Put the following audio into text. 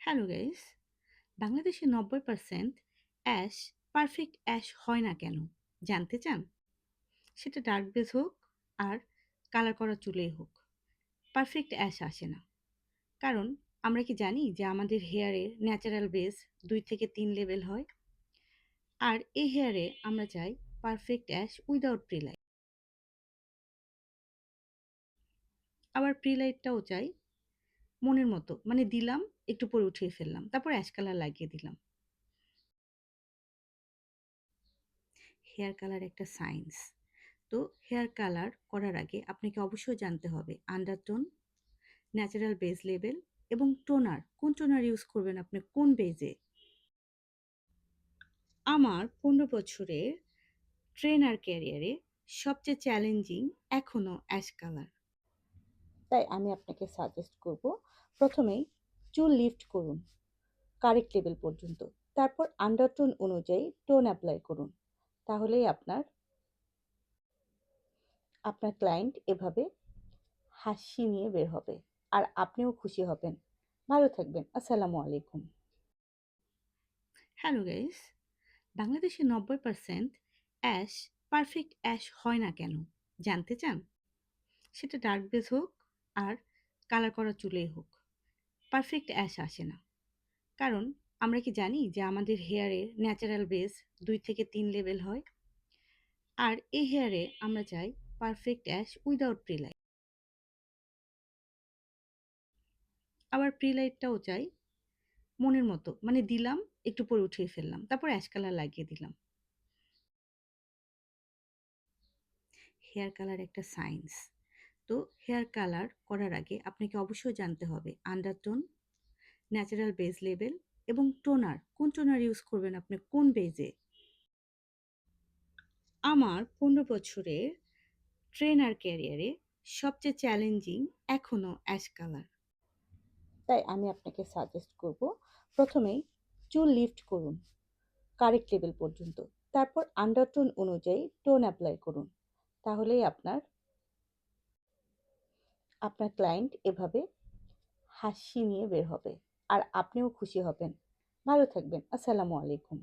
Hello guys, বাংলাদেশে 90% ash perfect ash হয় না কেন? জানতে চান? সেটা ডার্ক বেজ হোক আর কালার করা চুলেই হোক, পারফেক্ট অ্যাশ আসে না। কারণ আমরা কি জানি যে আমাদের হেয়ারের ন্যাচারাল বেজ 2 থেকে 3 লেভেল হয়। আর এই হেয়ারে আমরা চাই পারফেক্ট অ্যাশ উইদাউট প্রিলাইট। আবার প্রিলাইটটাও চাই মনের মতো, মানে দিলাম, একটু পরে উঠিয়ে ফেললাম, তারপর অ্যাশ কালার লাগিয়ে দিলাম। হেয়ার কালার একটা সায়েন্স। তো হেয়ার কালার করার আগে আপনাকে অবশ্যই জানতে হবে আন্ডারটোন, ন্যাচারাল বেজ লেভেল এবং টোনার। কোন টোনার ইউজ করবেন আপনি, কোন বেজে। আমার 15 বছরের ট্রেনার ক্যারিয়ারে সবচেয়ে চ্যালেঞ্জিং এখনও অ্যাশ কালার। তাই আমি আপনাকে সাজেস্ট করব, প্রথমেই চুল লিফট করুন কারেক্ট লেভেল পর্যন্ত, তারপর আন্ডারটোন অনুযায়ী টোন অ্যাপ্লাই করুন। তাহলেই আপনার আপনার ক্লায়েন্ট এভাবে হাসি নিয়ে বের হবে আর আপনিও খুশি হবেন। ভালো থাকবেন। আসসালামু আলাইকুম। হ্যালো গাইস, বাংলাদেশে 90% অ্যাশ পারফেক্ট অ্যাশ হয় না কেন? জানতে চান? সেটা ডার্ক বেজ হোক আর কালার করা চুলেই হোক, পারফেক্ট অ্যাশ আসে না। কারণ আমরা কি জানি যে আমাদের হেয়ারের ন্যাচারাল বেজ 2 থেকে 3 লেভেল হয়। আর এই হেয়ারে আমরা চাই পারফেক্ট অ্যাশ উইদাউট প্রিলাইট। আবার প্রিলাইটটাও চাই মনের মতো, মানে দিলাম, একটু পরে উঠিয়ে ফেললাম, তারপর অ্যাশ কালার লাগিয়ে দিলাম। হেয়ার কালার একটা সায়েন্স। তো হেয়ার কালার করার আগে আপনাকে অবশ্যই জানতে হবে আন্ডারটোন, ন্যাচারাল বেজ লেভেল এবং টোনার। কোন টোনার ইউজ করবেন আপনি, কোন বেজে। আমার 15 বছরের ট্রেনার ক্যারিয়ারে সবচেয়ে চ্যালেঞ্জিং এখনও অ্যাশ কালার। তাই আমি আপনাকে সাজেস্ট করব, প্রথমেই চুল লিফট করুন কারেক্ট লেভেল পর্যন্ত, তারপর আন্ডারটোন অনুযায়ী টোন অ্যাপ্লাই করুন। তাহলেই আপনার ক্লায়েন্ট এভাবে হাসি নিয়ে বের হবে আর আপনিও খুশি হবেন। ভালো থাকবেন। আসসালামু আলাইকুম।